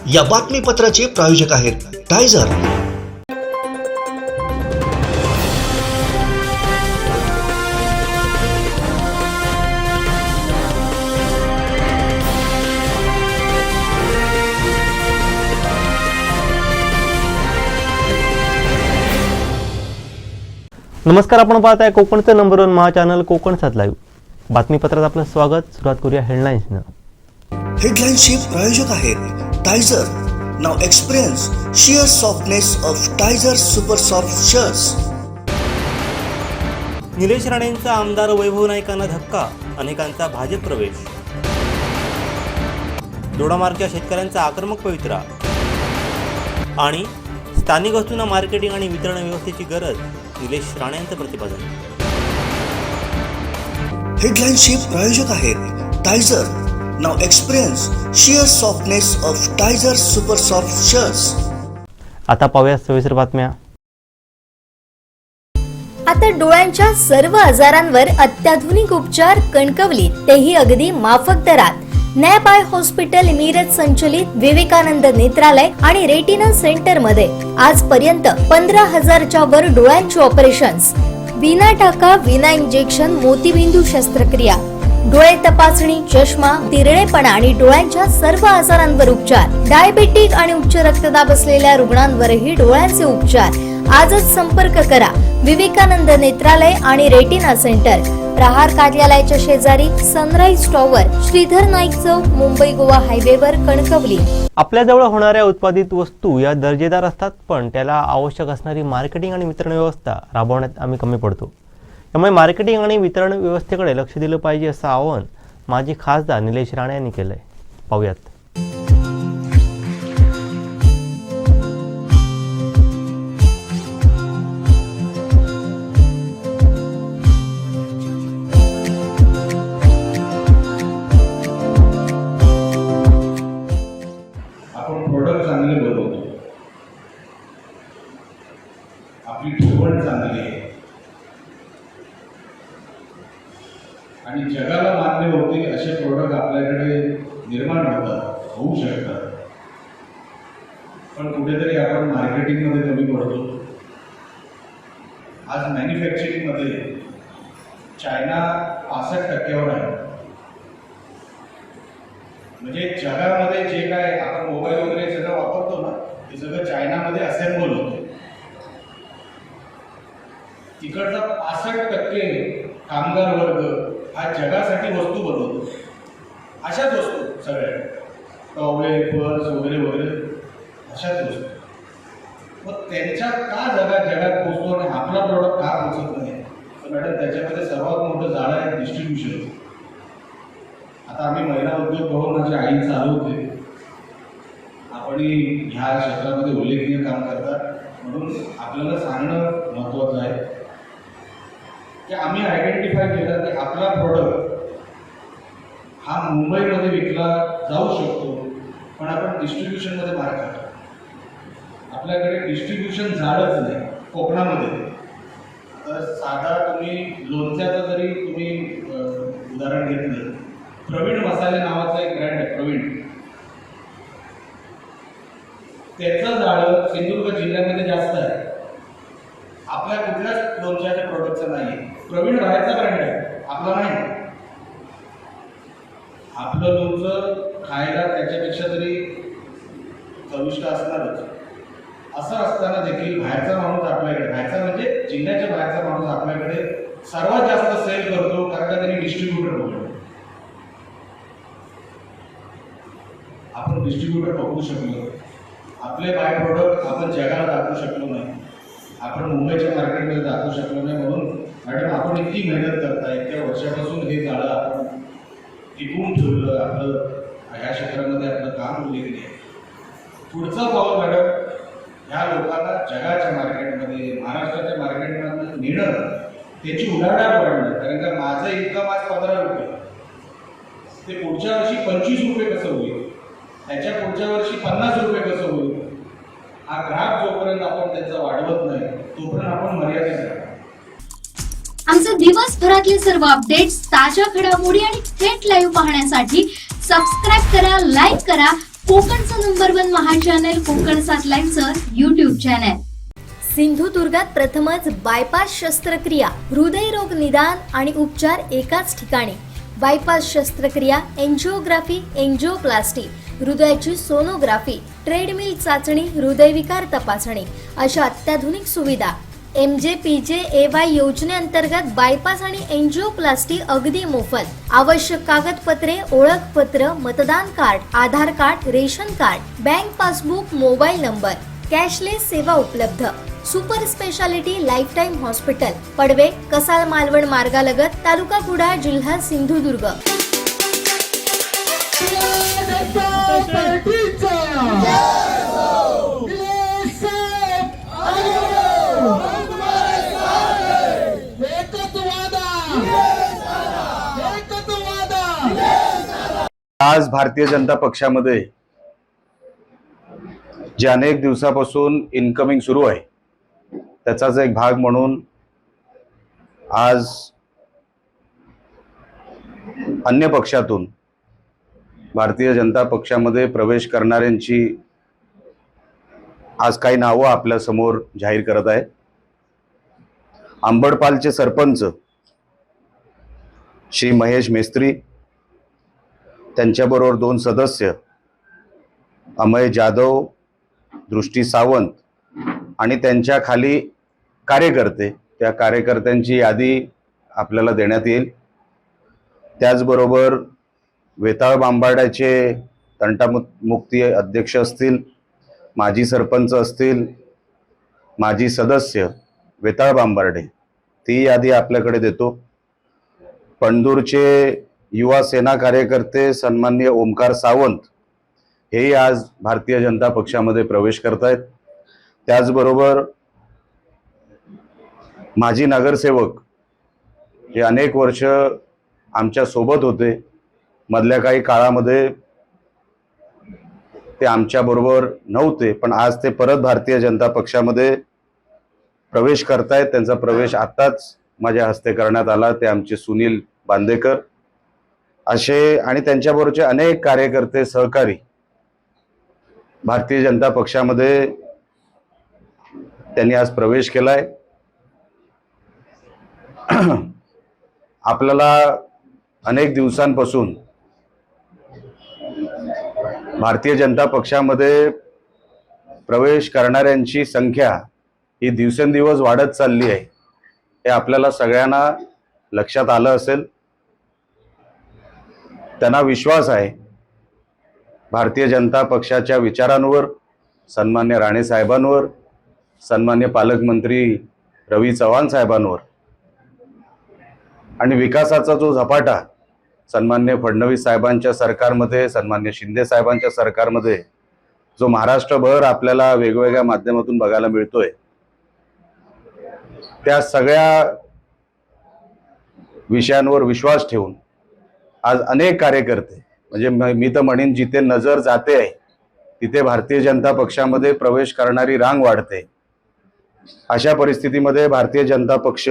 या बातमीपत्राचे प्रायोजक आहेत टायझर। नमस्कार, आपण पाहत आहे कोकणचं नंबर 1 महा चॅनल कोकण 7 लाईव्ह। बातमीपत्रात आपलं स्वागत। सुरुवात करूया हेडलाईन्सनं। हेडलाईन्सचे प्रायोजक आहेत Tyzer. Now experience sheer softness of Tyzer super soft shirts. Nilesh राणेंचा आमदार वैभव नाईकांना धक्का, अनेकांचा भाजप प्रवेश। दोडामार्गच्या शेतकऱ्यांचा आक्रमक पवित्रा आणि स्थानिक वस्तूंना मार्केटिंग आणि वितरण व्यवस्थेची गरज, निलेश राणेंचं प्रतिपादन। हेडलाईन्सचे प्रायोजक आहेत Tyzer. Now experience sheer softness of Tyzer super soft shirts. आता पाहूया सविस्तर बातम्या। आता डोळ्यांच्या सर्व आजारांवर अत्याधुनिक उपचार कणकवलीत, तेही अगदी माफक दरात। नॅप आय हॉस्पिटल इमिरत संचलित विवेकानंद नेत्रालय आणि रेटिना सेंटर मध्ये आजपर्यंत 15,000च्या वर डोळ्यांची ऑपरेशन्स, विना टाका विना इंजेक्शन मोतीबिंदू शस्त्रक्रिया, डोळे तपासणी, चष्मा, तिरळेपणा आणि डोळ्यांच्या सर्व आजारांवर उपचार, डायबेटिक आणि उच्च रक्तदाब असलेल्या रुग्णांवरही डोळ्यांचे उपचार। आजच संपर्क करा विवेकानंद नेत्रालय आणि रेटिना सेंटर, प्रहार कार्यालयाच्या शेजारी, सनराइज टॉवर, श्रीधर नाईक चौक, मुंबई गोवा हायवेवर, कणकवली। आपल्याजवळ होणाऱ्या उत्पादित वस्तू या दर्जेदार असतात, पण त्याला आवश्यक असणारी मार्केटिंग आणि वितरण व्यवस्था राबवण्यात आम्ही कमी पडतो। त्यामुळे मार्केटिंग आणि वितरण व्यवस्थेकडे लक्ष दिलं पाहिजे, असं आवाहन माजी खासदार निलेश राणे यांनी केलंय। पाहूयात। आपण प्रोडक्ट चांगले बनवतो, आपली ठेवण चांगली आहे आणि जगाला मान्य होतील असे प्रोडक्ट आपल्याकडे निर्माण होतात, होऊ शकतात। पण कुठेतरी आपण मार्केटिंगमध्ये कमी पडतो। आज मॅन्युफॅक्चरिंगमध्ये चायना 65% आहे। म्हणजे जगामध्ये जे काय आपण मोबाईल वगैरे सगळं वापरतो ना, ते सगळं चायनामध्ये असेंबल होतं। तिकडचा 65% कामगार वर्ग हा जगासाठी वस्तू बनवतो। अशाच वस्तू सगळ्या टॉवेल, पर्स वगैरे वगैरे अशाच वस्तू। मग त्यांच्या का जगात पोचतो आणि आपला प्रॉडक्ट का पोचत नाही? तर मॅडम, त्याच्यामध्ये सर्वात मोठं जाळं आहे डिस्ट्रीब्युशन। आता आम्ही महिला उद्योग भवन माझी आई चालवते, आपण ह्या क्षेत्रामध्ये उल्लेखनीय काम करतात, म्हणून आपल्याला सांगणं महत्त्वाचं आहे की आम्ही आयडेंटिफाय केलं की आपला प्रोडक्ट हा मुंबईमध्ये विकला जाऊ शकतो, पण आपण डिस्ट्रीब्युशनमध्ये मार खातो। आपल्याकडे डिस्ट्रीब्युशन झालंच नाही कोकणामध्ये। तर साधा तुम्ही लोणच्याचं जरी तुम्ही उदाहरण घेतलं, प्रवीण मसाले नावाचा एक ब्रँड आहे, प्रवीण, त्याचं जाळं सिंधुदुर्ग जिल्ह्यामध्ये जास्त आहे। आपल्या कुठल्याच लोणच्याच्या प्रोडक्टचं नाही। प्रवीण बाहेरचा ब्रँड आहे, आपला नाही। आपलं लोणचं खायला त्याच्यापेक्षा तरी चविष्ट असणारच। असं असताना देखील बाहेरचा माणूस आपल्याकडे, बाहेरचा म्हणजे जिल्ह्याच्या बाहेरचा माणूस आपल्याकडे सर्वात जास्त सेल करतो, कारण का त्यांनी डिस्ट्रीब्युटर बघतो। आपण डिस्ट्रीब्युटर पकडू शकलो, आपले बाय प्रोडक्ट आपण जगाला दाखवू शकलो नाही, आपण मुंबईच्या मार्केटमध्ये दाखवू शकलो नाही। म्हणून मॅडम, आपण इतकी मेहनत करताय, इतक्या वर्षापासून हे जाळं आपण टिकवून ठेवलं, आपलं ह्या क्षेत्रामध्ये आपलं काम उल्लेखनीय आहे। पुढचं पाऊल मॅडम, ह्या लोकांना जगाच्या मार्केटमध्ये, महाराष्ट्राच्या मार्केटमध्ये नेणं, त्याची उलाढाल वाढणं। कारण का माझं इन्कम आज 15 रुपये, ते पुढच्या वर्षी 25 रुपये कसं होईल, त्याच्या पुढच्या वर्षी 50 रुपये कसं होईल? हा ग्राफ जोपर्यंत आपण त्याचा वाढवत नाही, तोपर्यंत आपण मर्यादित राहतो। आमचे दिवसभरातले सर्व अपडेट्स, ताज्या घडामोडी आणि थेट लाईव्ह पाहण्यासाठी सबस्क्राइब करा, लाईक करा, कोकणचं नंबर 1 महा चॅनल कोकण सातलाईनचं युट्यूब चॅनल. सिंधुदुर्गात प्रथमच बायपास शस्त्रक्रिया, हृदयरोग निदान आणि उपचार एकाच ठिकाणी. बायपास शस्त्रक्रिया, एंजिओग्राफी, एंजिओप्लास्टी, हृदयाची सोनोग्राफी, ट्रेडमिल चाचणी, हृदयविकार तपासणी अशा अत्याधुनिक सुविधा. MJPJAY योजनेअंतर्गत बायपास आणि एंजिओप्लास्टी अगदी मोफत. आवश्यक कागदपत्रे, ओळखपत्र, मतदान card, Aadhaar card, ration card, bank passbook, mobile number. Cashless सेवा उपलब्ध. Super speciality life time hospital, Padave, Kasal Malvan मार्गालगत, तालुका कुडाळ, जिल्हा सिंधुदुर्ग. आज भारतीय जनता पक्षामध्ये जे अनेक दिवसापासून इनकमिंग सुरू आहे त्याचाच एक भाग म्हणून आज अन्य पक्षातून भारतीय जनता पक्षामध्ये प्रवेश करणाऱ्यांची आज काही नावं आपल्या समोर जाहीर करत आहे. अंबडपालचे सरपंच श्री महेश मेस्त्री, त्यांच्याबरोबर 2 सदस्य अमय जाधव, दृष्टी सावंत आणि त्यांच्या खाली कार्यकर्ते, त्या कार्यकर्त्यांची यादी आपल्याला देण्यात येईल. त्याचबरोबर वेताळ बांबाड्याचे तंटामुक्ती अध्यक्ष असतील, माजी सरपंच असतील, माजी सदस्य वेताळ बांबार्डे, ती यादी आपल्याकडे देतो. पणदूरचे युवा सेना कार्यकर्ते सन्माननीय ओमकार सावंत हेही आज भारतीय जनता पक्षामध्ये प्रवेश करतायत. त्याचबरोबर माजी नगरसेवक जे अनेक वर्ष आमच्या सोबत होते, मधल्या काही काळामध्ये ते आमच्या बरोबर नव्हते, पण आज ते परत भारतीय जनता पक्षामध्ये प्रवेश करतायत. त्यांचा प्रवेश आताच माझ्या हस्ते करण्यात आला. ते आमचे सुनील बांदेकर असे आणि त्यांच्याबरोबरचे अनेक कार्यकर्ते, सहकारी भारतीय जनता पक्षामध्ये त्यांनी आज प्रवेश केलाय. आपल्याला अनेक दिवसांपासून भारतीय जनता पक्षामध्ये प्रवेश करणाऱ्यांची संख्या ही दिवसेंदिवस वाढत चालली आहे, हे आपल्याला सगळ्यांना लक्षात आलं असेल. त्यांना विश्वास आहे भारतीय जनता पक्षाच्या विचारांवर, सन्मान्य राणे साहेबांवर, सन्मान्य पालकमंत्री रवी चव्हाण साहेबांवर आणि विकासाचा जो झपाटा सन्मान्य फडणवीस साहेबांच्या सरकारमध्ये, सन्मान्य शिंदे साहेबांच्या सरकारमध्ये जो महाराष्ट्रभर आपल्याला वेगवेगळ्या माध्यमातून बघायला मिळतोय, त्या सगळ्या विषयांवर विश्वास ठेवून आज अनेक कार्यकर्ते, म्हणजे मी तर म्हणेन जिथे नजर जाते आहे तिथे भारतीय जनता पक्षामध्ये प्रवेश करणारी रांग वाढते. अशा परिस्थितीमध्ये भारतीय जनता पक्ष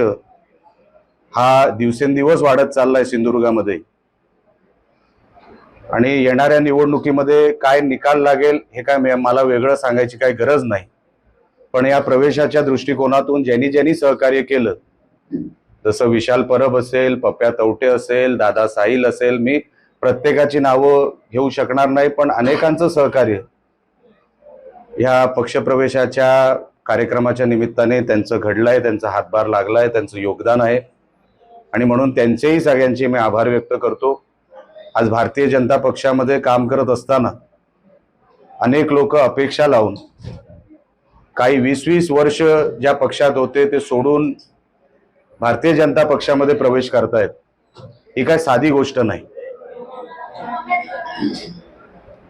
हा दिवसेंदिवस वाढत चाललाय सिंधुदुर्गामध्ये. आणि येणाऱ्या निवडणुकीमध्ये काय निकाल लागेल हे काय मला वेगळं सांगायची काही गरज नाही, पण या प्रवेशाच्या दृष्टिकोनातून ज्यांनी सहकार्य केलं, जसं विशाल परब असेल, पप्प्या तवटे असेल, दादा साहिल असेल, मी प्रत्येकाची नावं घेऊ शकणार नाही, पण अनेकांचं सहकार्य ह्या पक्षप्रवेशाच्या कार्यक्रमाच्या निमित्ताने त्यांचं घडलंय, त्यांचा हातभार लागलाय, त्यांचं योगदान आहे आणि म्हणून त्यांचेही सगळ्यांचे मी आभार व्यक्त करतो. आज भारतीय जनता पक्षामध्ये काम करत असताना अनेक लोक अपेक्षा लावून काही 20-20 वर्ष ज्या पक्षात होते ते सोडून भारतीय जनता पक्षामध्ये प्रवेश करतायत. ही काय साधी गोष्ट नाही,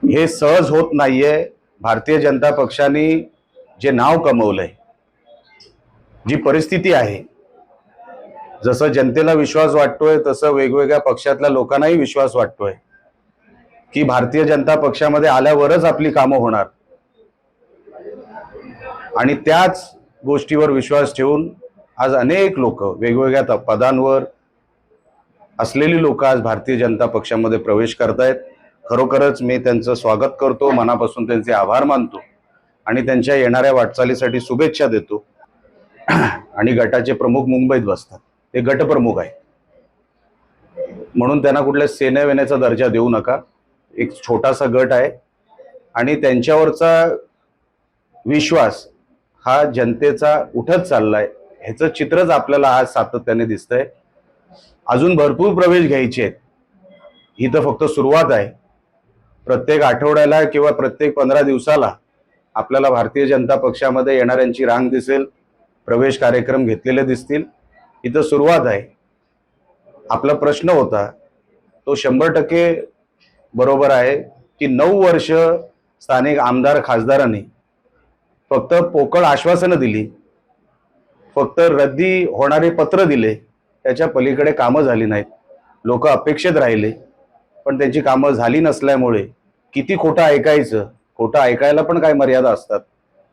हे सहज होत नाहीये. भारतीय जनता पक्षाने जे नाव कमवलंय, जी परिस्थिती आहे, जसं जनतेला विश्वास वाटतोय तसं वेगवेगळ्या पक्षातल्या लोकांनाही विश्वास वाटतोय की भारतीय जनता पक्षामध्ये आल्यावरच आपली कामं होणार. आणि त्याच गोष्टीवर विश्वास ठेवून आज अनेक लोक वेगवेगळ्या पदांवर असलेली लोक आज भारतीय जनता पक्षामध्ये प्रवेश करतायत. खरोखरच मी त्यांचं स्वागत करतो, मनापासून त्यांचे आभार मानतो आणि त्यांच्या येणाऱ्या वाटचालीसाठी शुभेच्छा देतो. आणि गटाचे प्रमुख मुंबईत बसतात, ते गटप्रमुख आहेत, म्हणून त्यांना कुठल्या सेनेवेनेचा दर्जा देऊ नका. एक छोटासा गट आहे आणि त्यांच्यावरचा विश्वास हा जनतेचा उठत चाललाय, ह्याचं चित्रच आपल्याला आज सातत्याने दिसतंय. अजून भरपूर प्रवेश घ्यायचे आहेत, ही तर फक्त सुरुवात आहे. प्रत्येक आठवड्याला किंवा प्रत्येक 15 दिवसाला आपल्याला भारतीय जनता पक्षामध्ये येणाऱ्यांची रांग दिसेल, प्रवेश कार्यक्रम घेतलेले दिसतील. ही तर सुरुवात आहे. आपला प्रश्न होता तो 100% बरोबर आहे की 9 वर्ष स्थानिक आमदार खासदारांनी फक्त पोकळ आश्वासनं दिली, फक्त रद्दी होणारे पत्र दिले, त्याच्या पलीकडे कामं झाली नाहीत. लोक अपेक्षित राहिले पण त्यांची कामं झाली नसल्यामुळे किती खोटं ऐकायचं, खोटं ऐकायला पण काही मर्यादा असतात,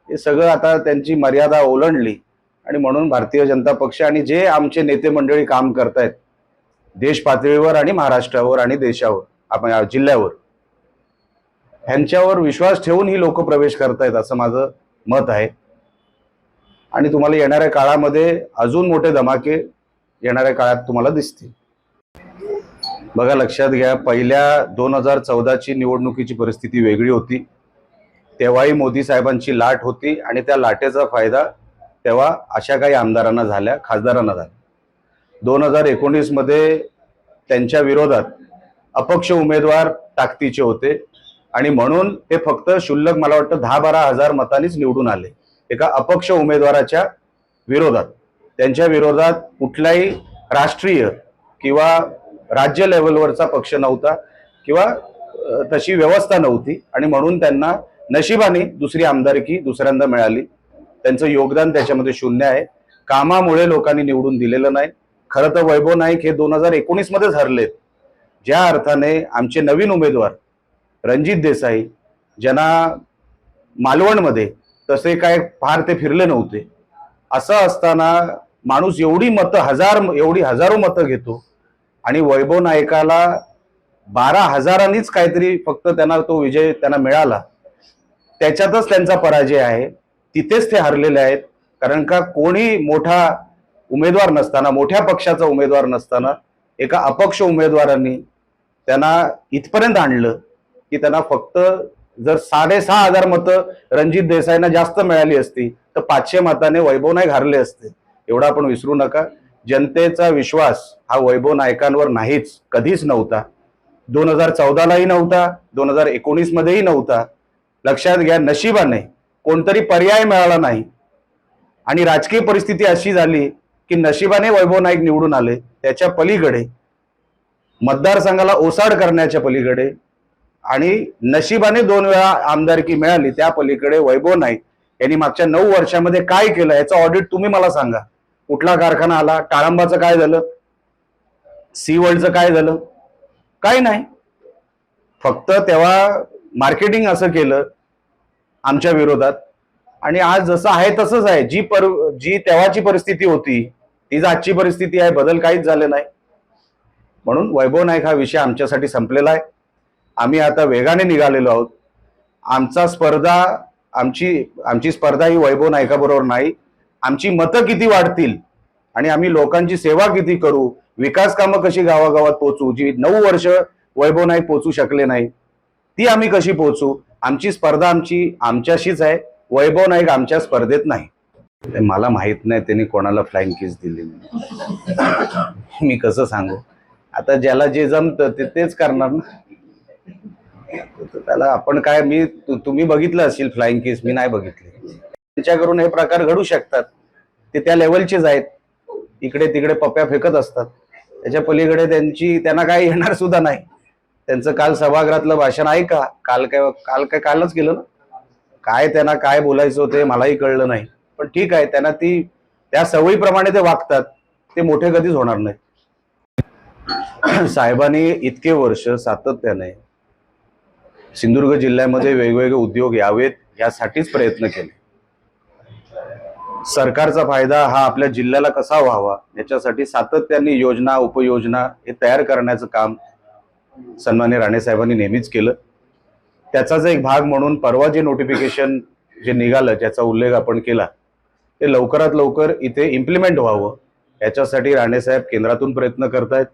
हे सगळं आता त्यांची मर्यादा ओलांडली. आणि म्हणून भारतीय जनता पक्ष आणि जे आमचे नेते मंडळी काम करतायत देश पातळीवर आणि महाराष्ट्रावर आणि देशावर, आपण जिल्ह्यावर, ह्यांच्यावर विश्वास ठेवून ही लोक प्रवेश करतायत असं माझं मत आहे. आणि तुम्हाला येणाऱ्या काळामध्ये अजून मोठे धमाके येणाऱ्या काळात तुम्हाला दिसतील. बघा, लक्षात घ्या, पहिल्या 2014ची निवडणुकीची परिस्थिती वेगळी होती. तेव्हाही मोदी साहेबांची लाट होती आणि त्या लाटेचा फायदा तेव्हा अशा काही आमदारांना झाल्या, खासदारांना झाल्या. 2019 मध्ये त्यांच्या विरोधात अपक्ष उमेदवार ताकदीचे होते आणि म्हणून ते फक्त शुल्लक मला वाटतं 10-12 हजार मतांनीच निवडून आले एका अपक्ष उमेदवाराच्या विरोधात. त्यांच्या विरोधात कुठलाही राष्ट्रीय किंवा राज्य लेवलवरचा पक्ष नव्हता किंवा तशी व्यवस्था नव्हती आणि म्हणून त्यांना नशिबाने दुसरी आमदारकी दुसऱ्यांदा मिळाली. त्यांचं योगदान त्याच्यामध्ये शून्य आहे. कामामुळे लोकांनी निवडून दिलेलं नाही. खरं तर वैभव नाईक हे 2019 मध्येच हरलेत. ज्या अर्थाने आमचे नवीन उमेदवार रणजित देसाई, ज्यांना मालवणमध्ये तसे काय फार ते फिरले नव्हते, असं असताना माणूस एवढी हजारो मतं घेतो आणि वैभव नाईकाला 12,000नीच काहीतरी फक्त त्यांना तो विजय त्यांना मिळाला. त्याच्यातच त्यांचा पराजय आहे. तिथेच ते हरलेले आहेत. कारण का कोणी मोठा उमेदवार नसताना, मोठ्या पक्षाचा उमेदवार नसताना एका अपक्ष उमेदवारांनी त्यांना इथपर्यंत आणलं की त्यांना फक्त जर 6,500 मतं रणजित देसाईंना जास्त मिळाली असती तर 500 मताने वैभव नाईक हरले असते. एवढा आपण विसरू नका. जनतेचा विश्वास हा वैभव नाईकांवर नाहीच, कधीच नव्हता. 2014लाही नव्हता, 2019 मध्येही नव्हता. लक्षात घ्या, नशिबाने कोणतरी पर्याय मिळाला नाही आणि राजकीय परिस्थिती अशी झाली की नशिबाने वैभव नाईक निवडून आले. त्याच्या पलीकडे मतदारसंघाला ओसाड करण्याच्या पलीकडे आणि नशिबाने 2 वेळा आमदारकी मिळाली, त्या पलीकडे वैभव नाईक यांनी मागच्या 9 वर्षामध्ये काय केलं याचं ऑडिट तुम्ही मला सांगा. कुठला कारखाना आला? टाळंबाचं काय झालं? सी वर्ल्डचं काय झालं? काय नाही. फक्त तेव्हा मार्केटिंग असं केलं आमच्या विरोधात आणि आज जसं आहे तसंच आहे. जी तेव्हाची परिस्थिती होती तीच आजची परिस्थिती आहे. बदल काहीच झाले नाही. म्हणून वैभव नाईक हा विषय आमच्यासाठी संपलेला आहे. आम्ही आता वेगाने निघालेलो आहोत. आमची स्पर्धा ही वैभव नाईकाबरोबर नाही. आमची मतं किती वाढतील आणि आम्ही लोकांची सेवा किती करू, विकास कामं कशी गावागावात पोहोचू, जी 9 वर्ष वैभव नाईक पोहोचू शकले नाही ती आम्ही कशी पोहोचू, आमची स्पर्धा आमच्याशीच आहे. वैभव नाईक आमच्या स्पर्धेत नाही. मला माहित नाही त्यांनी कोणाला फ्लाइंग किस दिली, मी कसं सांगू. आता ज्याला जे जमतं तेच करणार ना. त्याला आपण काय, तुम्ही बघितलं असेल फ्लाइंग किस, मी नाही बघितले. त्यांच्याकडून हे प्रकार घडू शकतात. ते त्या लेवलचेच आहेत. इकडे तिकडे पप्प्या फेकत असतात. त्याच्या पलीकडे त्यांना काय येणार सुद्धा नाही. त्यांचं काल सभागृहातलं भाषण ऐका. कालच केलं ना. काय त्यांना काय बोलायचं होते मलाही कळलं नाही. पण ठीक आहे, त्यांना त्या सवयीप्रमाणे ते वागतात. ते मोठे कधीच होणार नाही. साहेबांनी इतके वर्ष सातत्याने सिंधुदुर्ग जिल्ह्यामध्ये वेगवेगळे उद्योग यावेत यासाठीच प्रयत्न केले. सरकारचा फायदा हा आपल्या जिल्ह्याला कसा व्हावा याच्यासाठी सातत्याने योजना उपयोजना हे तयार करण्याचं काम सन्मान्य राणे साहेबांनी नेहमीच केलं. त्याचाच एक भाग म्हणून परवा जे नोटिफिकेशन जे निघालं, ज्याचा उल्लेख आपण केला, ते लवकरात लवकर इथे इम्प्लिमेंट व्हावं याच्यासाठी राणे साहेब केंद्रातून प्रयत्न करतायत,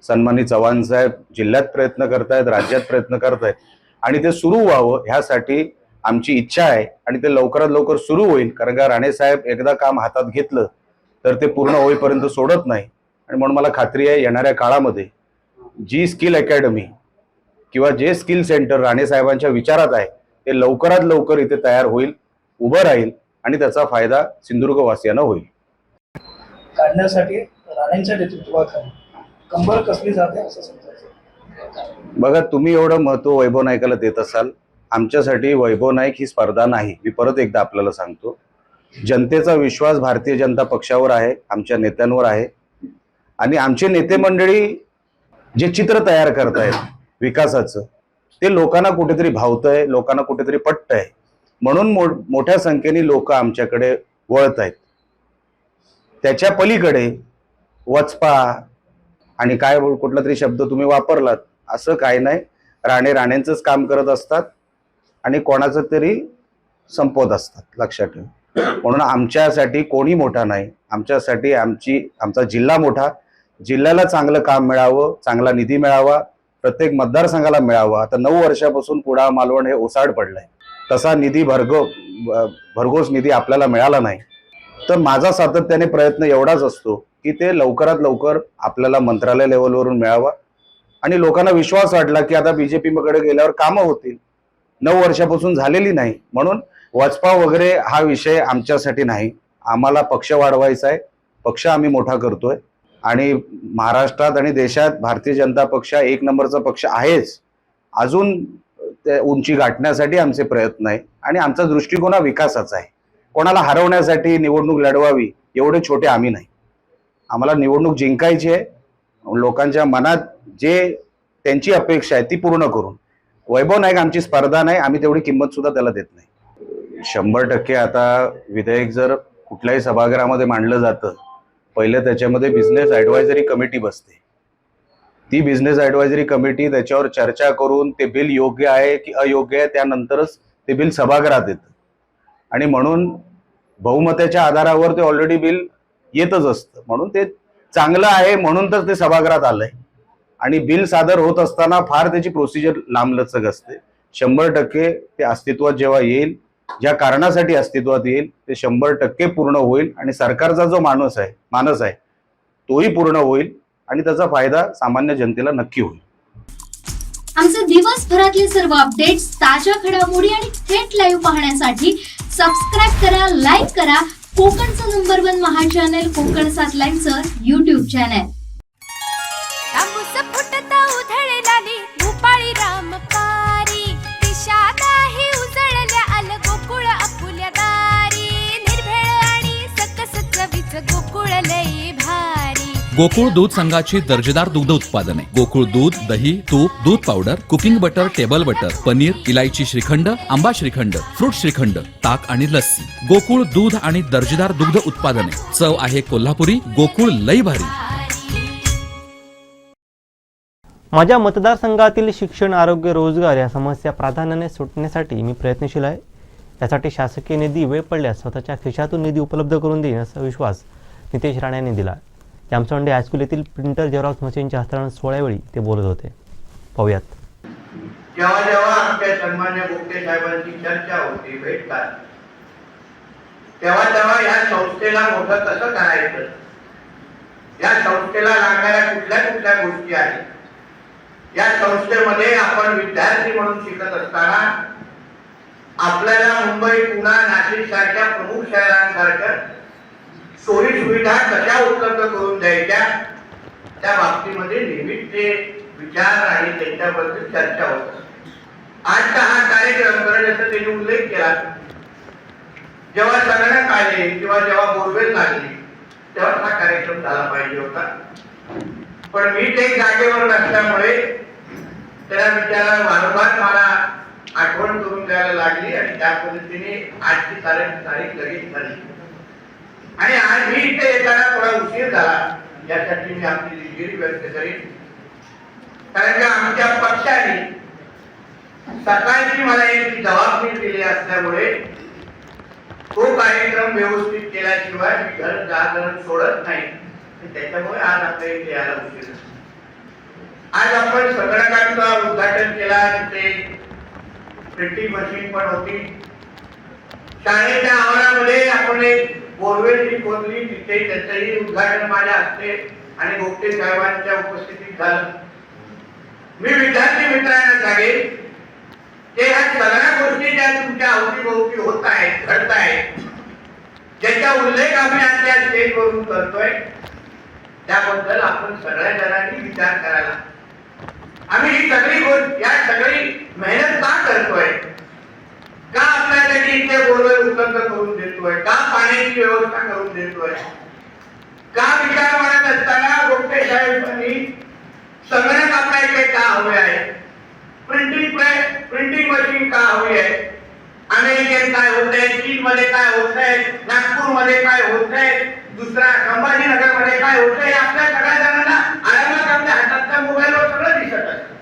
सन्मानित चव्हाण साहेब जिल्ह्यात प्रयत्न करतायत, राज्यात प्रयत्न करतायत आणि ते सुरू व्हावं ह्यासाठी आमची इच्छा आहे आणि ते लवकरात लवकर सुरू होईल. कारण का राणे साहेब एकदा काम हातात घेतलं तर ते पूर्ण होईपर्यंत सोडत नाही आणि म्हणून मला खात्री आहे येणाऱ्या काळामध्ये जी स्किल अकॅडमी किंवा जे स्किल सेंटर राणे साहेबांच्या विचारात आहे ते लवकरात लवकर इथे तयार होईल, उभं राहील आणि त्याचा फायदा सिंधुदुर्गवासियांना होईल. काढण्यासाठी राणेंच्या नेतृत्वाखाली कंबर कसली जाते असं समजायचं. बघा, तुम्ही एवढं महत्व वैभव नाईकाला देत असाल, आमच्यासाठी वैभव नाईक ही स्पर्धा नाही. मी परत एकदा आपल्याला सांगतो, जनतेचा विश्वास भारतीय जनता पक्षावर आहे, आमच्या नेत्यांवर आहे आणि आमचे नेते मंडळी जे चित्र तयार करतायत विकासाचं ते लोकांना कुठेतरी भावतंय, लोकांना कुठेतरी पटतंय, म्हणून मोठ्या संख्येने लोक आमच्याकडे वळत आहेत. त्याच्या पलीकडे वचपा आणि काय कुठला तरी शब्द तुम्ही वापरलात असं काही नाही. राणेंचंच काम करत असतात आणि कोणाचं तरी संपवत असतात, लक्षात ठेवा. म्हणून आमच्यासाठी कोणी मोठा नाही, आमच्यासाठी आमचा जिल्हा मोठा. जिल्ह्याला चांगलं काम मिळावं, चांगला निधी मिळावा, प्रत्येक मतदारसंघाला मिळावा. आता 9 वर्षापासून कुडाळ मालवण हे ओसाड पडलंय, तसा निधी भरघोस निधी आपल्याला मिळाला नाही. तर माझा सातत्याने प्रयत्न एवढाच असतो की ते लवकरात लवकर आपल्याला मंत्रालय लेवलवरून मिळावा आणि लोकांना विश्वास वाटला की आता बीजेपीकडे गेल्यावर कामं होतील. 9 वर्षापासून झालेली नाही, म्हणून वचपा वगैरे हा विषय आमच्यासाठी नाही. आम्हाला पक्ष वाढवायचा आहे, पक्ष आम्ही मोठा करतोय आणि महाराष्ट्रात आणि देशात भारतीय जनता पक्ष 1 नंबरचा पक्ष आहेच. अजून ते उंची गाठण्यासाठी आमचे प्रयत्न आहे आणि आमचा दृष्टिकोन हा विकासाचा आहे. कोणाला हरवण्यासाठी निवडणूक लढवावी एवढे छोटे आम्ही नाही. आम्हाला निवडणूक जिंकायची आहे, लोकांच्या मनात जे त्यांची अपेक्षा आहे ती पूर्ण करून. वैभव नाईक आमची स्पर्धा नाही, आम्ही तेवढी किंमत सुद्धा त्याला देत नाही. 100% आता विधेयक जर कुठल्याही सभागृहामध्ये मांडलं जातं, पहिलं त्याच्यामध्ये बिझनेस ॲडवायझरी कमिटी बसते. ती बिझनेस ॲडवायझरी कमिटी त्याच्यावर चर्चा करून ते बिल योग्य आहे की अयोग्य आहे त्यानंतरच ते बिल सभागृहात येतं आणि म्हणून बहुमताच्या आधारावर ते ऑलरेडी बिल येतच असतं. म्हणून ते चांगलं आहे म्हणून तर ते सभागृहात आलंय आणि बिल सादर होत असताना फार त्याची प्रोसिजर लांबलचक असते. 100% ते अस्तित्वात जेव्हा येईल, ज्या कारणासाठी अस्तित्वात येईल ते 100% पूर्ण होईल आणि सरकारचा जो मानस आहे तोही पूर्ण होईल आणि त्याचा फायदा सामान्य जनतेला नक्की होईल. आमचे दिवसभरातले सर्व अपडेट्स, ताज्या घडामोडी आणि थेट लाईव्ह पाहण्यासाठी सबस्क्राईब करा, लाईक करा कोकणचं नंबर 1 महा चॅनल कोकण 7 लाईव्हचं YouTube चॅनल. उधळणारी भूपाळी रामपारी दिशा नाही उजळल्या आल गोकुळ आपुल्या दारी निर्भेळ आणि सकस चवीच गोकुळ लई भारी. गोकुळ दूध संघाची दर्जेदार दुग्ध उत्पादने गोकुळ दूध, दही, तूप, दूध powder, cooking butter, table butter, paneer, इलायची श्रीखंड, आंबा श्रीखंड, फ्रूट श्रीखंड, ताक आणि लस्सी. गोकुळ दूध आणि दर्जेदार दुग्ध उत्पादने. चव आहे कोल्हापुरी. गोकुळ लई भारी. माझ्या मतदारसंघातील शिक्षण, आरोग्य, रोजगार या समस्या प्राधान्याने सुटण्यासाठी मी प्रयत्नशील आहे. यासाठी शासकीय निधी वेळ पडल्यास स्वतःच्या खिशातून निधी उपलब्ध करून देईन असा विश्वास नितेश राणे यांनी दिला. जामसोंडे हायस्कूल येथील प्रिंटर झेरॉक्स मशीनच्या हस्तांतरण सोहळ्यावेळी ते बोलत होते. पाहूयात. जेव्हा जेव्हा आमच्या सन्मान्य गुप्ते साहेबांची चर्चा होती, भेटतात, तेव्हा तेव्हा या संस्थेला मोठं कसं करायचं, या संस्थेला लागणाऱ्या कुठल्या गोष्टी आहेत, या संस्थेमध्ये आपण विद्यार्थी म्हणून शिकत असताना आपल्याला मुंबई, पुणे, नाशिक सारख्या प्रमुख शहरांसारख्या सोयी सुविधा कशा उपलब्ध करून द्यायच्या त्या बाबतीमध्ये नेहमीच ते विचार आणि त्यांच्याबद्दल चर्चा होत. आजचा हा कार्यक्रम करण्याचा त्यांनी उल्लेख केला. जेव्हा संगणक आले किंवा जेव्हा बोरवेल लागली तेव्हा हा कार्यक्रम झाला पाहिजे होता, पण मी ते जागेवर नसल्यामुळे त्या विचाराला वारंवार मला आठवण करून द्यायला लागली आणि त्या पद्धतीने आजची तारीख लगेच झाली आणि आज मी इथे येताना थोडा उशीर झाला, यासाठी मी आपली दिलगिरी व्यक्त करीन. कारण का आमच्या पक्षाने सकाळची मला एक जबाबदारी दिली असल्यामुळे तो कार्यक्रम व्यवस्थित केल्याशिवाय मी घर जागरण सोडत नाही. त्याच्यामुळे आज आपल्या इथे यायला उशीर झाला. आज आपण संगणकाचं उद्घाटन केला, तिथे प्रिंटिंग मशीन पण होती. शाळेच्या आवारामध्ये आपण एक बोरवेल खोदली, तिथे त्याचंही उद्घाटन माझ्या हस्ते आणि गोपटे साहेबांच्या उपस्थितीत झालं. मी विद्यार्थी मित्रांना सांगेन की ह्या सगळ्या गोष्टी ज्या तुमच्या अवतीभोवती होत आहेत, घडत आहेत, ज्याचा उल्लेख आम्ही आज त्या स्टेजवरून करतोय, त्याबद्दल आपण सगळ्या जणांनी विचार करायला. आम्ही ही सगळी गोष्ट, या सगळी मेहनत का करतोय? का आपल्यासाठी इथे बोरवेल उपलब्ध करून देतोय? का पाण्याची व्यवस्था करून देतोय? का विचार मांडत असताना गोपटे साहेबांनी संगणक आपल्या इकडे का हवे आहे, प्रिंटिंग मशीन का हवी आहे, अमेरिकेत काय होत आहे, चीन मध्ये काय होत आहे, नागपूर मध्ये काय होत आहे, दुसरा संभाजीनगर मध्ये काय होत आहे, आपल्या सगळ्या जणांना आरामात आपल्या हातातल्या मोबाईलवर सगळं दिसत असतं.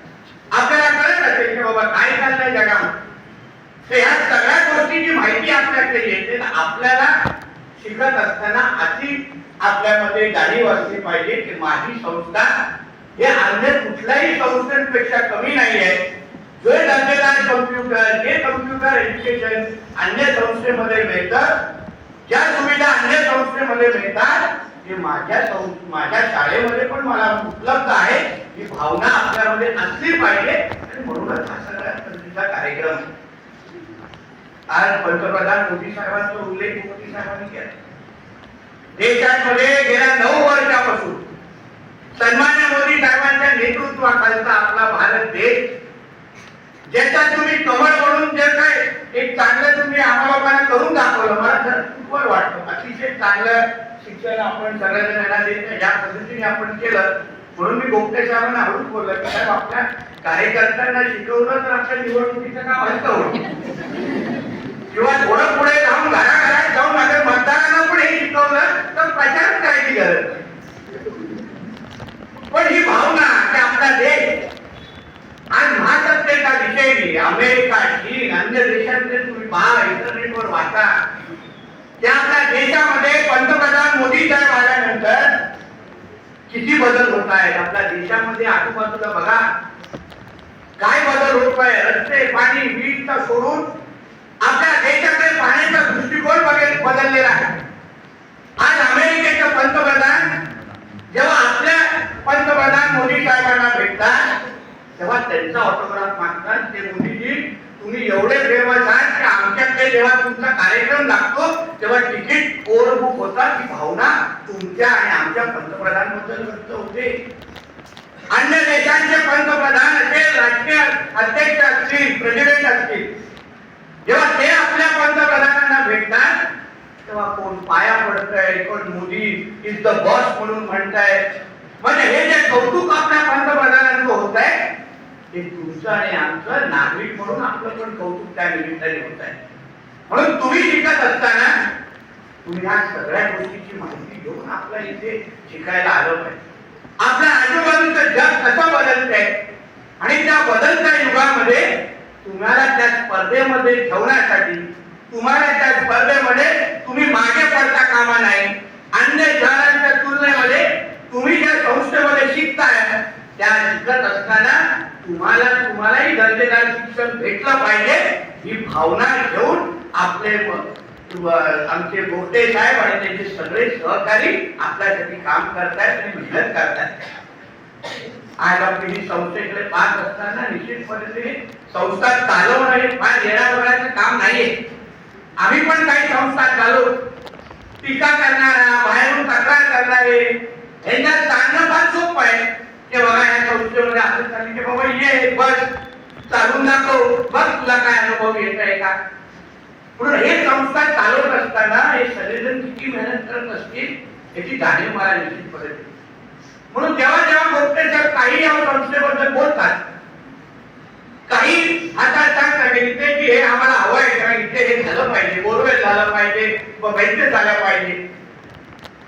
आपल्याला कळत असेल की बाबा काय चाललंय जगामध्ये. तर ह्या सगळ्या गोष्टीची माहिती आपल्याकडे येते. आपल्याला शिकत असताना अशी आपल्यामध्ये जाणीव असली पाहिजे की माझी संस्था हे अन्य कुठल्याही संस्थांपेक्षा कमी नाही आहे. जो दर्जेदार कम्प्युटर, जे कम्प्युटर एज्युकेशन अन्य संस्थेमध्ये मिळतं, ज्या सुविधा अन्य संस्थेमध्ये मिळतात, ते माझ्या शाळेमध्ये पण मला उपलब्ध आहे, ही भावना आपल्यामध्ये असली पाहिजे. आणि म्हणूनच हा सगळ्यात संधीचा कार्यक्रम. आज पंतप्रधान मोदी साहेबांचा उल्लेख मोदी साहेबांनी केला. देशामध्ये गेल्या 9 वर्षापासून सन्मान्य मोदी साहेबांच्या नेतृत्वाखालचा आपला भारत देश, ज्याचा तुम्ही कमळ म्हणून जे काय एक चांगलं तुम्ही आम्हाला लोकांना करून दाखवलं, मला खूप वाटतं. अतिशय चांगलं शिक्षण आपण सगळ्यांना देत या पद्धतीने आपण केलं. म्हणून मी गोपटे साहेबांना हळूच बोललो की साहेब, आपल्या कार्यकर्त्यांना शिकवलं तर आपल्या निवडणुकीचं काम हलकं होईल, किंवा थोडं पुढे जाऊन घराघरात जाऊन अगर मतदारांना पण हे शिकवलं तर प्रचार करायची गरज नाही. पण ही भावना की आपला देश आज महासत्तेचा विषय नाही. अमेरिका, चीन, अन्य देशांचे तुम्ही पहा, इंटरनेटवर वाचा, त्या आपल्या देशामध्ये पंतप्रधान मोदी साहेब आल्यानंतर किती बदल होत आहेत. आपल्या देशामध्ये आजूबाजूला बघा काय बदल होत आहे. रस्ते, पाणी, वीज सोडून आपल्या देशाकडे पाण्याचा दृष्टिकोन बदललेला आहे. आज अमेरिकेचे पंतप्रधान जेव्हा आपल्या पंतप्रधान मोदी साहेबांना भेटतात, तेव्हा त्यांचा ऑटोग्राफ मागतात. ते मोदीजी, तुम्ही एवढे फेमस आहात की आमच्याकडे जेव्हा तुमचा कार्यक्रम लागतो तेव्हा तिकीट ओव्हरबुक होतात. ही भावना तुमच्या आणि आमच्या पंतप्रधानांबद्दल व्यक्त होते. अन्य देशांचे पंतप्रधान असेल, राष्ट्रीय अध्यक्ष असतील, प्रेसिडेंट असतील, जेव्हा ते आपल्या पंतप्रधानांना भेटतात तेव्हा कोण पाया पडतंय, कोण मोदी इज द बॉस म्हणून म्हणताय. म्हणजे हे जे कौतुक आपल्या पंतप्रधानांचं होत आहे, ते तुमचं आणि आमचं नागरिक म्हणून आपलं पण कौतुक त्या निमित्ताने होत आहे. म्हणून तुम्ही शिकत असताना तुम्ही ह्या सगळ्या गोष्टीची माहिती घेऊन आपल्या इथे शिकायला आलं पाहिजे. आपल्या आजूबाजूचं जग कसं बदलतंय आणि त्या बदलत्या युगामध्ये तुम्हाला त्या स्पर्धेमध्ये ठेवण्यासाठी, तुम्हाला त्या स्पर्धेमध्ये तुम्ही मागे पडता कामा नाही. अन्य शहरांच्या तुलनेमध्ये तुम्ही ज्या संस्थेमध्ये शिकताय त्या शिकत असताना तुम्हालाही दर्जेदार शिक्षण भेटलं पाहिजे. ही भावना घेऊन आपले आमचे गोपटे साहेब आणि त्यांचे सगळे सहकारी आपल्यासाठी काम करतायत आणि मेहनत करतायत. आज आपली ही संस्थेकडे पाहत असताना निश्चितपणे संस्था चालवणं हे फार येण्यावरचं काम नाहीये. आम्ही पण काही संस्था चालवू, टीका करणारा, बाहेरून तक्रार करणारे, यांना सांगणं फार सोपं आहे की बघा या संस्थेमध्ये असं चाललं की बाबा ये बस चालून दाखव, बघ तुला काय अनुभव येत आहे का. म्हणून हे संस्था चालवत असताना हे सगळेजण किती मेहनत करत असतील याची जाणीव मला निश्चितपणे. म्हणून जेव्हा जेव्हा गोपटे साहेब काही या संस्थेबद्दल बोलतात, काही आता सांगतात इथे की हे आम्हाला हवं आहे, इथे हे झालं पाहिजे, बोरवेल झालं पाहिजे, वैद्य झालं पाहिजे.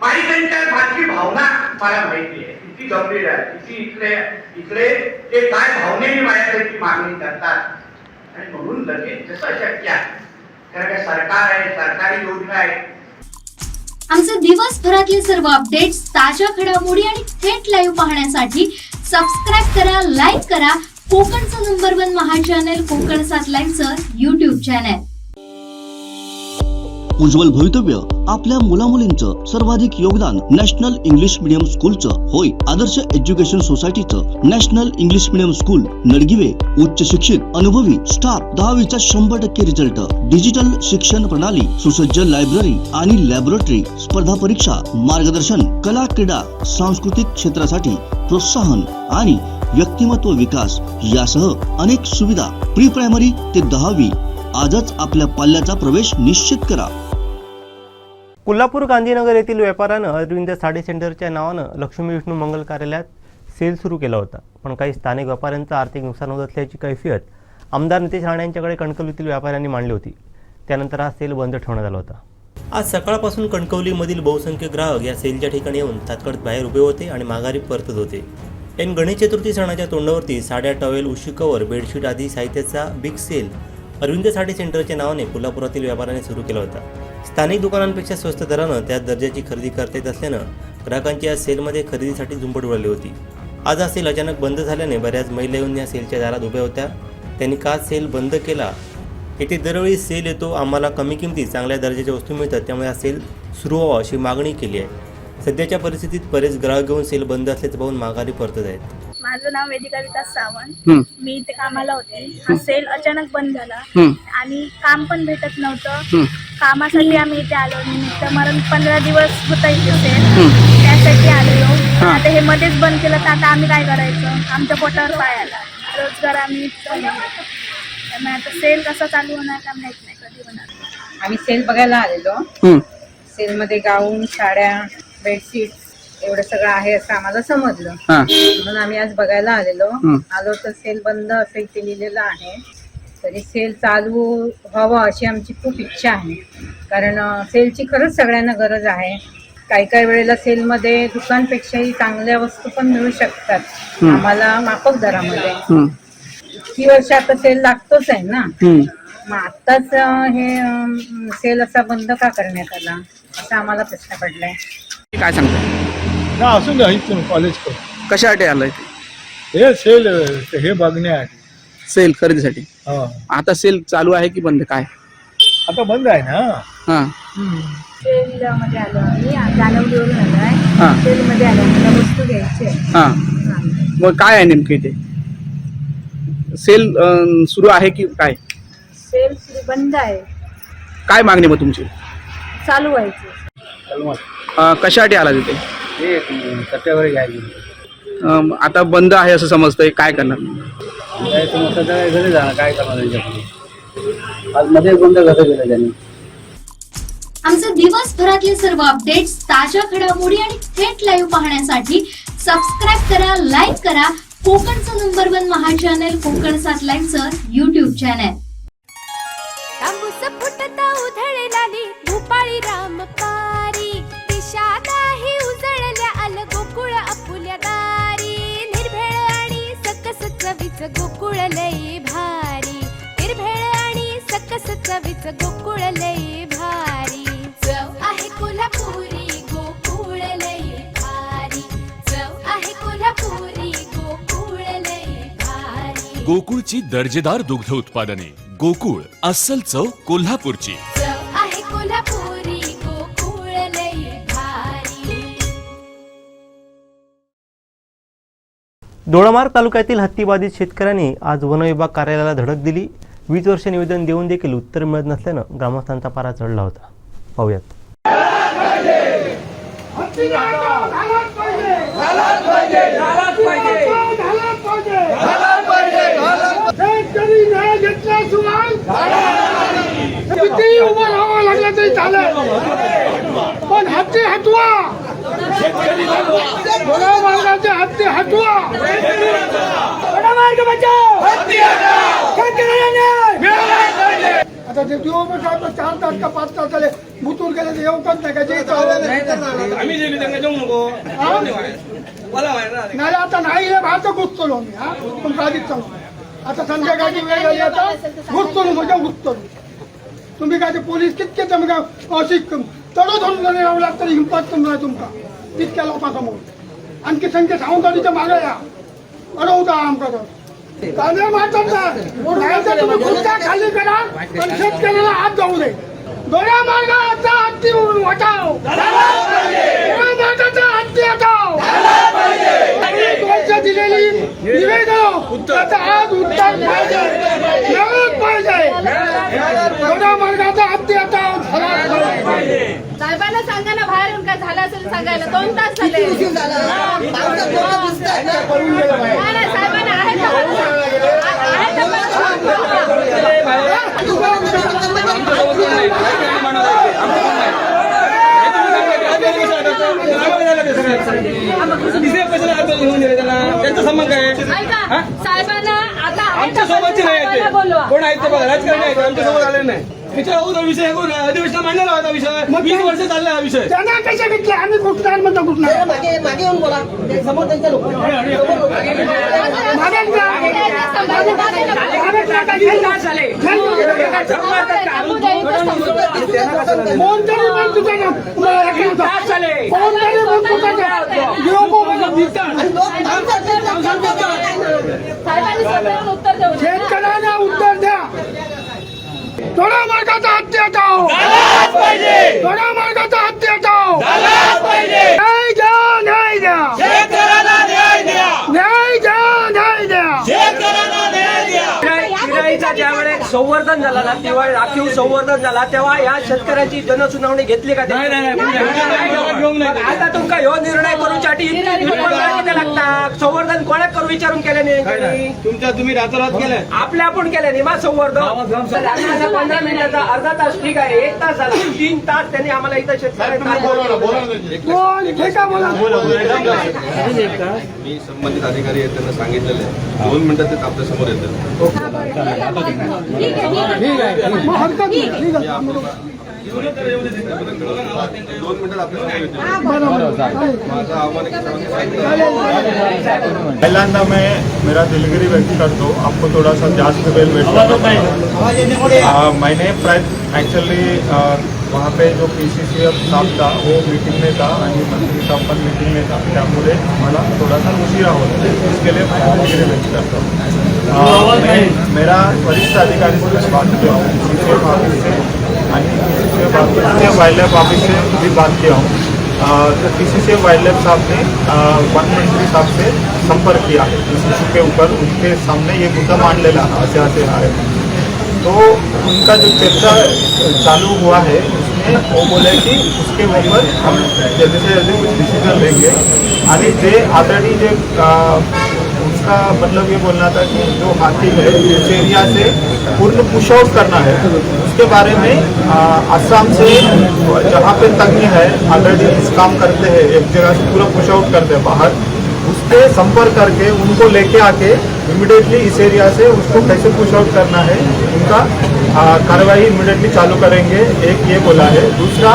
बाईकांच्या मागची भावना मला माहिती आहे किती गंभीर आहे, किती इकडे ते काय भावनेने माझ्यासाठी मागणी करतात आणि म्हणून लगेच जसं शक्य आहे, कारण काय सरकार आहे, सरकारी योजना आहे. आमचे दिवसभरातले सर्व अपडेट्स, ताज्या घडामोडी आणि थेट लाईव्ह पाहण्यासाठी सबस्क्राईब करा, लाईक करा कोकणचं नंबर 1 महा चॅनल कोकण 7 लाईव्हचं युट्यूब चॅनल. उज्ज्वल भवितव्य आपल्या मुलामुलींचं सर्वाधिक योगदान नॅशनल इंग्लिश मीडियम स्कूलचं. होय, आदर्श एज्युकेशन सोसायटीचं national English medium school Nadgive. उच्च शिक्षित, अनुभवी स्टाफ, 10वीचा 100% रिझल्ट, डिजिटल शिक्षण प्रणाली, सुसज्ज लायब्ररी आणि लॅबोरेटरी, स्पर्धा परीक्षा, मार्गदर्शन, कला, क्रीडा, सांस्कृतिक क्षेत्रासाठी प्रोत्साहन आणि व्यक्तिमत्व विकास यासह अनेक सुविधा. प्री प्रायमरी ते 10वी आजच आपल्या पाल्याचा प्रवेश निश्चित करा. कोल्हापूर गांधीनगर येथील व्यापाऱ्यानं अरविंद साडी सेंटरच्या नावानं लक्ष्मी विष्णू मंगल कार्यालयात सेल सुरू केला होता, पण काही स्थानिक व्यापाऱ्यांचं आर्थिक नुकसान होत असल्याची कैफियत आमदार नितेश राणे यांच्याकडे कणकवलीतील व्यापाऱ्यांनी मांडली होती. त्यानंतर हा सेल बंद ठेवण्यात आला होता. आज सकाळपासून कणकवलीमधील बहुसंख्य ग्राहक या सेलच्या ठिकाणी येऊन तात्काळ बाहेर उभे होते आणि माघारी परतत होते. ऐन गणेश चतुर्थी सणाच्या तोंडावरती साड्या, टॉवेल, उशी कवर, बेडशीट आदी साहित्याचा बिग सेल अरविंद साडी सेंटरच्या नावाने कोल्हापुरातील व्यापाऱ्यांनी सुरू केला होता. स्थानिक दुकानांपेक्षा स्वस्त दरानं त्या दर्जाची खरेदी करता येत असल्यानं ग्राहकांची या सेलमध्ये खरेदीसाठी झुंबड उडाली होती. आज हा सेल अचानक बंद झाल्याने बऱ्याच महिला येऊन या सेलच्या दारात उभ्या होत्या. त्यांनी का सेल बंद केला? येथे दरवेळी सेल येतो, आम्हाला कमी किमतीत चांगल्या दर्जाच्या वस्तू मिळतात, त्यामुळे हा सेल सुरू व्हावा अशी मागणी केली आहे. सध्याच्या परिस्थितीत बरेच ग्राहक घेऊन सेल बंद असल्याचं पाहून माघारी परतत आहेत. माझं नाव वेदिका विकास सावंत. मी इथे कामाला होते. हा सेल अचानक बंद झाला आणि काम पण भेटत नव्हतं. कामासाठी आम्ही इथे आलो निमित्त, मला 15 दिवस होता इथे सेल, त्यासाठी आलेलो. आता हे मध्येच बंद केलं तर आता आम्ही काय करायचं? आमच्या पोटावर पाय आला, रोजगार आम्ही त्यामुळे आता सेल कसा चालू होणार का माहित नाही, कधी होणार. आम्ही सेल बघायला आलेलो. सेलमध्ये गाऊन, साड्या, बेडशीट एवढं सगळं आहे असं आम्हाला समजलं, म्हणून आम्ही आज बघायला आलो तर सेल बंद असं इथे लिहिलेलं आहे. तरी सेल चालू व्हावं अशी आमची खूप इच्छा आहे, कारण सेलची खरंच सगळ्यांना गरज आहे. काही काही वेळेला सेलमध्ये दुकानपेक्षाही चांगल्या वस्तू पण मिळू शकतात आम्हाला माफक दरामध्ये. इतकी वर्ष आता सेल लागतोच आहे ना, मग आत्ताच हे सेल असा बंद का करण्यात आला असा आम्हाला प्रश्न पडलाय. काय सांगता ना असून द्या कॉलेज कशासाठी आलंय हे सेल हे बघण्यासाठी, सेल खरेदीसाठी? आता सेल चालू आहे की बंद? काय आता बंद आहे ना. हा, सेल मध्ये आलो आम्ही, जानवलीवरून आलो आहे. सेल मध्ये आलो, मला वस्तू घ्यायची आहे. हा, मग काय आहे नेमके ते सेल सुरू आहे की काय? सेल बंद आहे. काय मागणी मग तुमची? चालू व्हायची. कशासाठी आला तिथे? सत्यावर घ्यायची. आता बंद आहे असं समजतंय, काय करणार? घरी जाणार, काय करणार? आज मध्ये बंद कसं केलं त्यांनी? आमचे दिवसभरातले सर्व अपडेट्स, ताज्या घडामोडी आणि थेट लाईव्ह पाहण्यासाठी सबस्क्राईब करा, लाईक करा कोकणचं नंबर 1 महा चॅनल कोकण 7 लाईव्हचं युट्यूब चॅनल. तांबूस फुटता उधळलाली भूपाळी रामपारी दिशा नाही उजळल्या आल गोकुळ आपुल्या दारी निर्भेळ आणि सकस चवीच गोकुळ लई भारी निर्भेळ आणि सकस चवीच गोकुळ लई भारी चव आहे कोल्हापुरी गोकुळ लई भारी चव आहे कोल्हापुरी गोकुळ लई भारी. गोकुळची दर्जेदार दुग्ध उत्पादने. गोकुळ, अस्सल चव कोल्हापूरची. चव आहे कोल्हापुरी गोकुळ लई भारी. दोडामार्ग तालुक्यातील हत्तीबाधित शेतकऱ्यांनी आज वनविभाग कार्यालयाला धडक दिली. 20 वर्ष निवेदन देऊन देखील उत्तर मिळत नसल्यानं ग्रामस्थांचा पारा चढला होता. पाहूयात. किती उभं राहावं लागलं तरी चालेल, पण हत्ती हटवा. मार्गाचे हत्ती हटवा. मार्ग बचाव. आता ते दिवस 4 तास का 5 तास झाले बुतून गेले ते येऊकच नाही का जे आम्ही जेली त्यांना जाऊ नको नाही आता नाही हे बाहेरचं घुसतो मी हा पण आधीच सांगतो आता संध्याकाळची वेळ झाली आता घुसतो म्हणजे घुसतो तुम्ही काय ते पोलीस कितके तुम्ही काय अशी चढो धरून यावं लागतं हिंमत तुम्ही तुमका तितक्या लोकांसमोर आणखी संख्या सावंतवाडीच्या मागे या अडवता आमकडं कांदे मारतात तुम्ही खुर्च्या खाली करा पण शेतकऱ्याला हात जाऊ दे दोन्या मार्गाचा हत्ती हटाव मार्गाचा हत्ती हटाव वर्ष दिलेली निवेदन त्याचा आज उत्तर पाहिजे मिळालंच पाहिजे दोन्या मार्गाचा हत्ती हटाव साहेबांना सांगा ना बाहेर येऊन काय झालं असेल सांगायला 2 तास झाले साहेबांना आहे त्यांचा संबंध काय साहेबांना आता आमच्या सोबतचे नाही कोण आहेत ते बघा राजकारणी आहेत आमच्या सोबत आले नाही त्याच्या विषय अधिवेशन मांडलेला होता विषय 20 वर्ष चालला हा विषय त्यांना कशा घेतले आम्ही कुठणार म्हणतो कुठणार मागे येऊन बोला समोर त्यांच्या लोक कोणतरी पण शेतकऱ्यांना उत्तर द्या थोडा मार्गाचा हत्ती हटाव थोडा मार्गाचा हत्ती हटाव न्याय द्या न्याय द्या न्याय द्या न्याय द्या किराईचा ज्यावेळेस संवर्धन झाला ना तेव्हा राखीव संवर्धन झाला तेव्हा या शेतकऱ्यांची जनसुनावणी घेतली का आता तुमका ह्यो निर्णय करूसाठी किती लागतात संवर्धन कोणाक करू विचारून केले नाही तुमच्या तुम्ही रातोरात केलं आपल्या आपण केलं नाही मा संवर्धन 15 मिनिटाचा अर्धा तास ठीक आहे 1 तास झाला 3 तास त्यांनी आम्हाला इथं मी संबंधित अधिकारी आहेत त्यांना सांगितलेलं आहे 2 मिनिटात ते आपल्या समोर येतात पहिल्यांदा मैं मेरा दिलगिरी व्यक्त करता हूँ आपको थोड़ा सा जास्त बेल वेट मैंने एक्चुअली वहाँ पे जो PCCF साहब था वो मीटिंग में था आणि मंत्री साहब पण मीटिंग में था त्यामुळे मला थोड़ा सा उशिरा होता है इसके लिए मैं दिलगिरी व्यक्त करता हूँ मेरा वरिष्ठ अधिकारी से बात किया हूँ CCF ऑफिस से वाइल्ड लाइफ ऑफिस से भी बात किया हूँ तो PCCF वाइल्ड लाइफ साहब ने वन मंत्री साहब से संपर्क किया है इस इशू के ऊपर उनके सामने ये मुद्दा मान लेना ऐसे आ रहे हैं तो उनका जो चर्चा चालू हुआ है उसमें वो बोले कि उसके ऊपर हम जल्दी से जल्दी कुछ डिसीजन लेंगे आणि जे ऑलरेडी जे उसका मतलब ये बोलना था कि जो हाथी है उस एरिया से पूर्ण पुश आउट करना है उसके बारे में असम से जहाँ पे तज्ञ है ऑलरेडी इस काम करते हैं एक जगह से पूरा पुश आउट करते हैं बाहर उसके संपर्क करके उनको लेके आके इमिडिएटली इस एरिया से उसको कैसे पुश आउट करना है उनका कार्रवाई इमिडिएटली चालू करेंगे एक ये बोला है दूसरा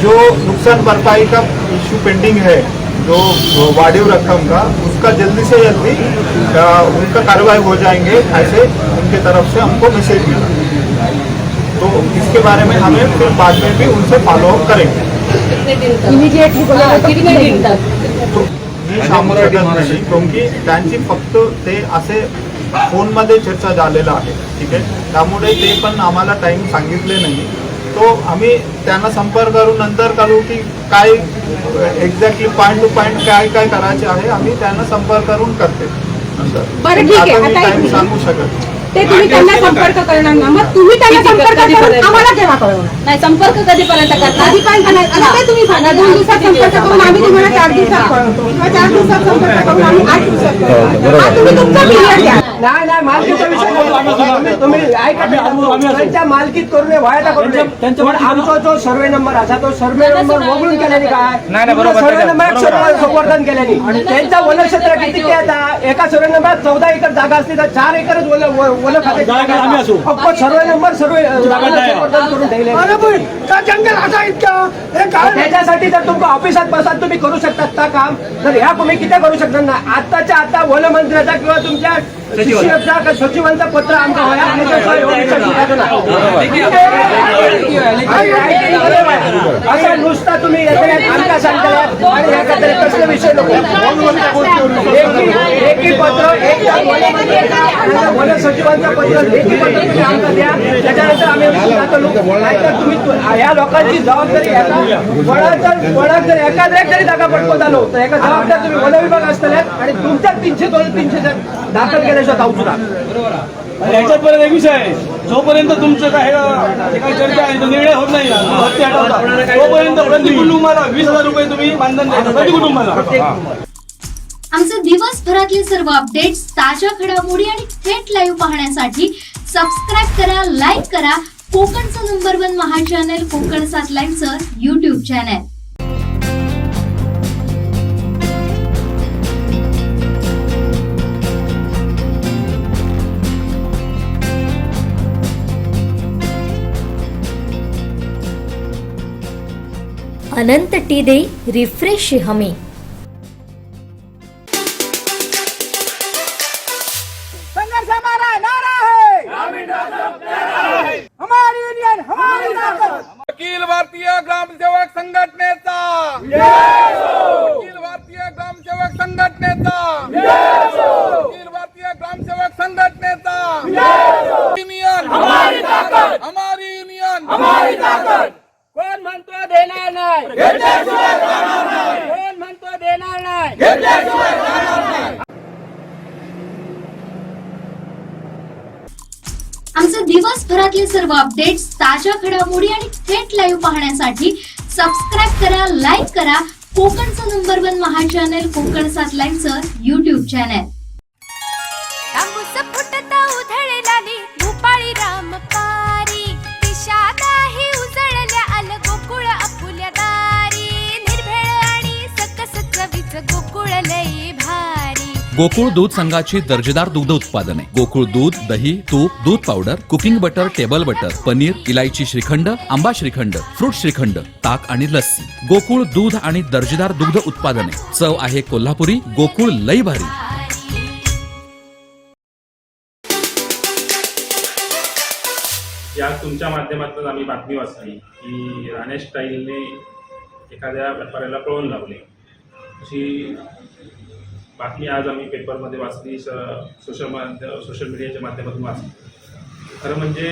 जो नुकसान भरपाई का इशू पेंडिंग है जो वाडिव रकम का उसका जल्दी से जल्दी उनका कार्रवाई हो जाएंगे ऐसे उनके तरफ से हमको मैसेज मिला तो इसके बारे में हमें फिर बाद में भी उनसे फॉलो अप करेंगे मी सांगू शकत नाही क्योंकि त्यांची फक्त ते असे फोनमध्ये चर्चा झालेला आहे ठीक आहे त्यामुळे ते पण आम्हाला टाइम सांगितले नाही तो आम्ही त्यांना संपर्क करून नंतर करू की काय एक्झॅक्टली पॉईंट टू पॉईंट काय काय करायचे आहे आम्ही त्यांना संपर्क करून करते नंतर टाइम सांगू शकत ते तुम्ही त्यांना संपर्क करणार ना मग तुम्ही त्यांना संपर्क करून आम्हाला केव्हा कळवणार नाही संपर्क कधीपर्यंत करणार आधी काय करायचं आता तुम्ही सांगा 2 दिवसात संपर्क करून आम्ही तुम्हाला 4 दिवसात कळवतो किंवा 4 दिवसात संपर्क करून आम्ही 8 दिवसात कळवतो तुम्ही तुमचा पिरियड द्या नाही मालकीचा विषय नाही. तुम्ही ऐका त्यांच्या मालकीत करू नये व्हायला करू नये पण आमचा जो सर्वे नंबर असा तो सर्वे नंबर वगळून केल्याने काय सर्वे नंबर संवर्धन केल्याने त्यांचा वनक्षेत्र किती आता एका सर्वे नंबरात 14 एकर जागा असली तर 4 एकरच वन खाते फक्त सर्वे नंबर संवर्धन करून ठेवले. त्याच्यासाठी जर तुमच्या ऑफिसात बसात तुम्ही करू शकतात का काम तर ह्या तुम्ही किती करू शकणार ना. आताच्या आता वनमंत्र्याचा किंवा तुमच्या सचिवांचा पत्र आमचा असं नुसता तुम्ही आमच्या सांगताय आणि याकडे कसले विषय नको. लेखी पत्र वन सचिवांचं पत्र लेखी पत्र तुम्ही आमचा द्या त्याच्यानंतर आम्ही तुम्ही या लोकांची जबाबदारी घ्या. वडात जर एखाद्या जरी जागा पटकवत आलो तर एका जबाबदार तुम्ही वन विभाग असताना आणि तुमच्या 300 दाखल केल्याशिवाय जाऊ सुद्धा. याच्यात परत एक विषय आहे, जोपर्यंत तुमचं काही चर्चा आहे निर्णय होत नाही तोपर्यंत प्रति कुटुंबाला 20,000 रुपये तुम्ही मानधन द्यायचं प्रति कुटुंबाला. आमचे दिवसभरातले सर्व अपडेट्स, ताज्या घडामोडी आणि थेट लाईव्ह पाहण्यासाठी सबस्क्राईब करा, लाईक करा कोकणचं नंबर 1 महा चॅनल कोकण 7 लाईव्हचं YouTube चॅनल. अनंत टी दे रिफ्रेश हमी. संघर्ष हमारा नारा है, हमारी यूनियन हमारी ताकत. अखिल भारतीय ग्रामसेवक संघटनेचा अखिल भारतीय ग्रामसेवक संघटनेचा अखिल भारतीय ग्रामसेवक संघटनेचा युनियन हमारी ताकत, हमारी युनियन हमारी ताकत. कोण म्हणतो देणार नाही, कोण म्हणतो देणार नाही. आमचे दिवसभरातले सर्व अपडेट्स, ताज्या घडामोडी आणि थेट लाईव्ह पाहण्यासाठी सबस्क्राईब करा, लाईक करा कोकणचं नंबर 1 महा चॅनल कोकण 7 लाईव्हचं YouTube चॅनल. भूपाळी रामपारी दिशादाही उजळल्या आल गोकुळ आपुल्या दारी निर्भेळ आणि सकस चवीच गोकुळ लई भारी. गोकुळ दूध संघाची दर्जेदार दुग्ध उत्पादने गोकुळ दूध, दही, तूप, दूध powder, cooking butter, table butter, paneer, इलायची श्रीखंड, आंबा श्रीखंड, फ्रूट श्रीखंड, ताक आणि लस्सी. गोकुळ दूध आणि दर्जेदार दुग्ध उत्पादने. चव आहे कोल्हापुरी. गोकुळ लई भारी. या तुमच्या माध्यमातून आम्ही बातमी वाचली की राणे स्टाईलने एखाद्या व्यापाऱ्याला पळवून लावले अशी बातमी आज आम्ही पेपरमध्ये वाचली, सोशल मीडियाच्या माध्यमातून वाचली. खरं म्हणजे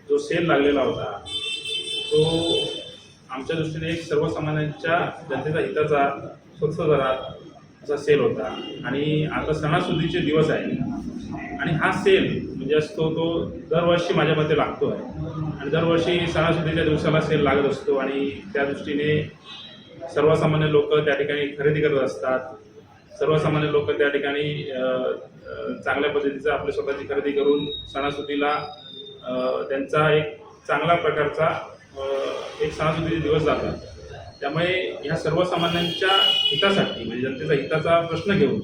जो सेल लागलेला होता तो आमच्या दृष्टीने एक सर्वसामान्यांच्या जनतेचा हिताचा स्वस्त दरात असा सेल होता. आणि आता सणासुदीचे दिवस आहे आणि हा सेल म्हणजे असतो तो दरवर्षी माझ्या मते लागतो आहे आणि दरवर्षी सणासुदीच्या दिवसाला सेल लागत असतो आणि त्या दृष्टीने सर्वसामान्य लोक त्या ठिकाणी खरेदी करत असतात. सर्वसामान्य लोक त्या ठिकाणी चांगल्या पद्धतीचं आपली स्वतःची खरेदी करून सणासुदीला त्यांचा एक चांगला प्रकारचा एक सणासुदीचे दिवस जातात. त्यामुळे ह्या सर्वसामान्यांच्या हितासाठी म्हणजे जनतेचा हिताचा प्रश्न घेऊन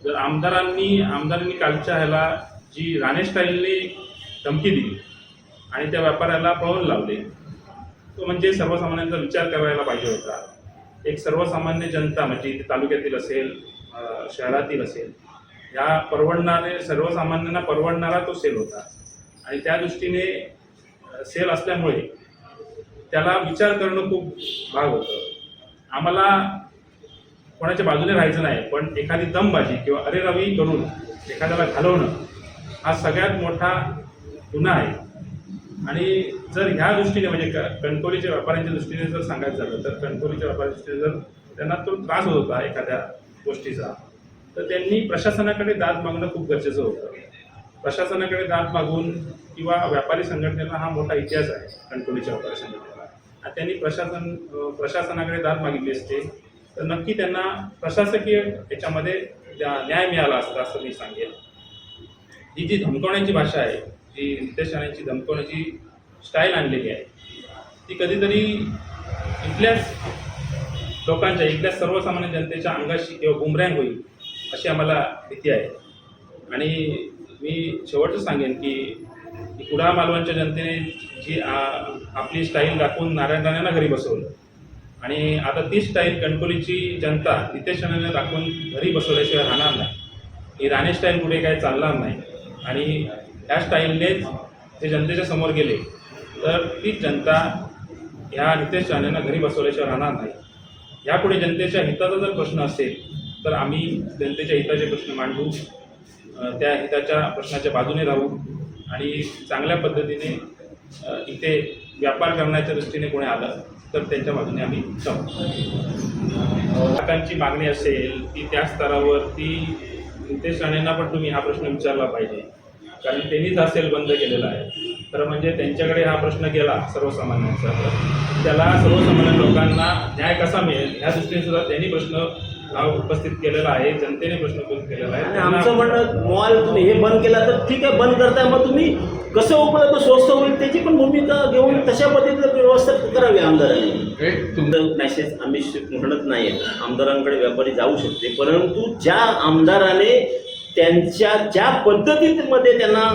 जर आमदारांनी कालच्या ह्याला जी राणे स्टाईलने धमकी दिली आणि त्या व्यापाऱ्याला पळवून लावले तो म्हणजे सर्वसामान्यांचा विचार करायला पाहिजे होता. एक सर्वसामान्य जनता म्हणजे तालुक्यातील असेल, शहरातील असेल, या सर्वसामान्यांना परवडणारा तो सेल होता आणि त्या दृष्टीने सेल असल्यामुळे त्याला विचार करणं खूप भाग होतं. आम्हाला कोणाच्या बाजूने राहायचं नाही पण एखादी दमबाजी किंवा अरेरावी करून एखाद्याला घालवणं हा सगळ्यात मोठा गुन्हा आहे. आणि जर ह्या दृष्टीने म्हणजे कणकवलीच्या व्यापाऱ्यांच्या दृष्टीने जर सांगायचं झालं तर कणकवलीच्या व्यापाऱ्यांच्या दृष्टीने जर त्यांना तो त्रास होत होता एखाद्या गोष्टीचा तर त्यांनी प्रशासनाकडे दाद मागणं खूप गरजेचं होतं. प्रशासनाकडे दाद मागून किंवा व्यापारी संघटनेला हा मोठा इतिहास आहे कणकवलीच्या व्यापारी संघटनेला आणि त्यांनी प्रशासनाकडे दाद मागितली असते तर नक्की त्यांना प्रशासकीय याच्यामध्ये न्याय मिळाला असता असं मी सांगेन. ही जी धमकवण्याची भाषा आहे, जी नितेश राणेंची धमकवण्याची स्टाईल आणलेली आहे, ती कधीतरी इथल्याच लोकांच्या, इथल्या सर्वसामान्य जनतेच्या अंगाशी किंवा बुमरँग होईल अशी आम्हाला भीती आहे. आणि मी शेवटचं सांगेन की कुडाळ मालवणच्या जनतेने जी आपली स्टाईल दाखवून नारायण राणेंना घरी बसवलं आणि आता ती स्टाईल कणकवलीची जनता नितेश राणेंना दाखवून घरी बसवल्याशिवाय राहणार नाही. ही राणे स्टाईल पुढे काही चालणार नाही आणि ह्या स्टाईलनेच ते जनतेच्या समोर गेले तर तीच जनता ह्या नितेश राणेंना घरी बसवल्याशिवाय राहणार नाही. यापुढे जनतेच्या हिताचा जर प्रश्न असेल तर आम्ही जनतेच्या हिताचे प्रश्न मांडू, त्या हिताच्या प्रश्नाच्या बाजूने राहू आणि चांगल्या पद्धतीने इथे व्यापार करण्याच्या दृष्टीने कोणी आलं तर त्यांच्या बाजूने आम्ही जाऊ. ग्राहकांची मागणी असेल ती त्या स्तरावर ती नितेश राणेंना पण तुम्ही हा प्रश्न विचारला पाहिजे, कारण त्यांनीच हा सेल बंद केलेला आहे. खरं म्हणजे त्यांच्याकडे हा प्रश्न गेला सर्वसामान्यांचा, तर त्याला सर्वसामान्य लोकांना न्याय कसा मिळेल ह्या दृष्टीने सुद्धा त्यांनी प्रश्न उपस्थित केलेला आहे, जनतेने प्रश्न उपस्थित केलेला आहे. आणि आमचं म्हणणं मॉल तुम्ही हे बंद केला तर ठीक आहे, बंद करताय, मग तुम्ही कसं उपलब्ध स्वस्त होईल त्याची पण भूमिका घेऊन तशा पद्धतीने व्यवस्था करावी आमदारांनी. तुमचं मेसेज आम्ही म्हणत नाही, आमदारांकडे व्यापारी जाऊ शकते, परंतु ज्या आमदाराने त्यांच्या ज्या पद्धतीमध्ये त्यांना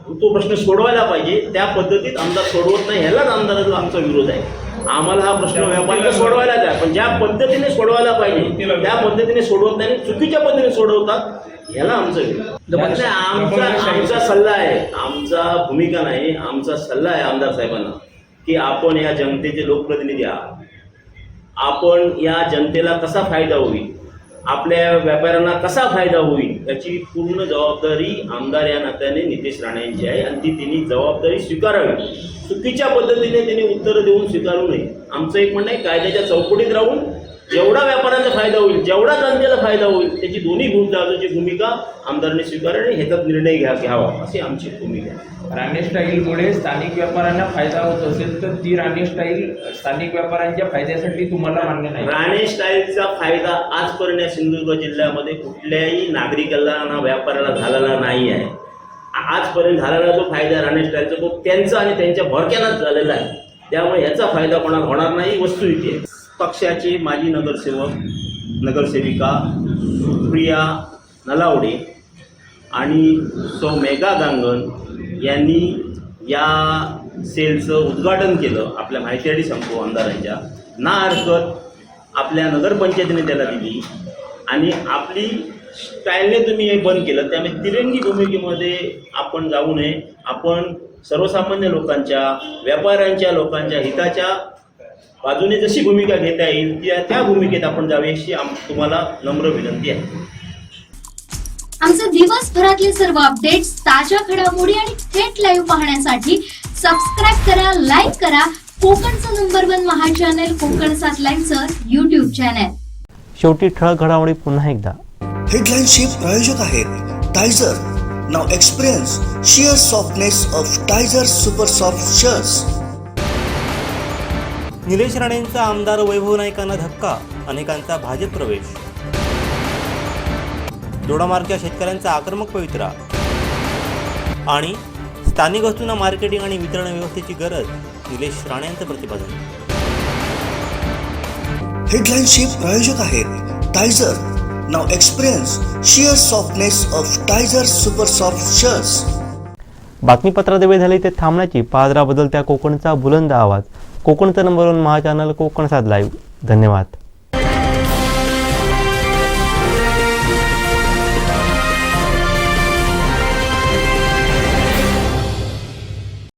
तो प्रश्न सोडवायला पाहिजे त्या पद्धतीत आमदार सोडवत नाही, ह्यालाच आमदाराचा आमचा विरोध आहे. आम्हाला हा प्रश्न व्यापाऱ्याला सोडवायलाच आहे, पण ज्या पद्धतीने सोडवायला पाहिजे त्या पद्धतीने सोडवत नाही, चुकीच्या पद्धतीने सोडवतात, ह्याला आमचं विरोध. आमचा सल्ला आहे, आमचा भूमिका नाही, आमचा सल्ला आहे आमदार साहेबांना की आपण या जनतेचे लोकप्रतिनिधी आहात, आपण या जनतेला कसा फायदा होईल, आपल्या व्यापाऱ्यांना कसा फायदा होईल याची पूर्ण जबाबदारी आमदार या नात्याने नितेश राणे यांची आहे आणि ती त्यांनी जबाबदारी स्वीकारावी. चुकीच्या पद्धतीने त्यांनी उत्तरं देऊन स्वीकारू नये. आमचं एक म्हणणं आहे, कायद्याच्या चौकटीत राहून जेवढा व्यापाऱ्यांचा फायदा होईल, जेवढा जनतेला फायदा होईल त्याची दोन्ही बाजूची भूमिका आमदारांनी स्वीकारावी, ह्याचाच निर्णय घ्यावा अशी आमची भूमिका आहे. राणे स्टाईलमुळे स्थानिक व्यापाऱ्यांना फायदा होत असेल तर ती राणे स्टाईल स्थानिक व्यापाऱ्यांच्या फायद्यासाठी तुम्हाला मान्य नाही. राणे स्टाईलचा फायदा आजपर्यंत या सिंधुदुर्ग जिल्ह्यामध्ये कुठल्याही नागरिकाला ना व्यापाऱ्याला झालेला नाही आहे. आजपर्यंत झालेला जो फायदा राणे स्टाईलचा तो त्यांचा आणि त्यांच्या भडक्यानंच झालेला आहे, त्यामुळे ह्याचा फायदा कोणाला होणार नाही. वस्तुस्थिती आहे. पक्षाचे माजी नगरसेविका सुप्रिया नलावडे आणि सौ मेघा गांगण यांनी या सेलचं उद्घाटन केलं. आपल्या माहितीसाठी सांगतो, आमदारांच्या ना हरकत आपल्या नगरपंचायतीने त्याला दिली आणि आपली स्टाईलने तुम्ही हे बंद केलं, त्यामुळे तिरंगी भूमिकेमध्ये आपण जाऊ नये. आपण सर्वसामान्य लोकांच्या, व्यापाऱ्यांच्या, लोकांच्या हिताच्या बाजूने जशी भूमिका घेता येईल त्या भूमिकेत आपण जावे अशी तुम्हाला नम्र विनंती आहे. आमचे दिवसभरातले सर्व अपडेट्स, ताज्या घडामोडी आणि थेट लाईव्ह पाहण्यासाठी सबस्क्राईब करा, लाईक करा कोकणचं नंबर 1 महा चॅनल कोकण 7 लाईव्हचं YouTube चॅनल. शेवटी ठळक घडामोडी पुन्हा एकदा. हेडलाईनचे प्रायोजक आहेत Tyzer. Now experience sheer softness of Tyzer super soft shirts. Nilesh राणेंचा आमदार वैभव नाईकांना धक्का, अनेकांचा भाजप प्रवेश. दोडामार्गच्या शेतकऱ्यांचा आक्रमक पवित्रा आणि स्थानिक वस्तूंना मार्केटिंग आणि वितरण व्यवस्थेची गरज, निलेश राणे यांचं प्रतिपादन. हेडलाईनचे प्रायोजक आहेत Tyzer. Now experience sheer softness of Tyzer super soft shirts. बातमीपत्रात वेळ झाली ते थांबण्याची, पादरा बदलत्या कोकणचा बुलंद आवाज. कोकणचं नंबर 1 महा चॅनल कोकण 7 लाईव्ह. धन्यवाद.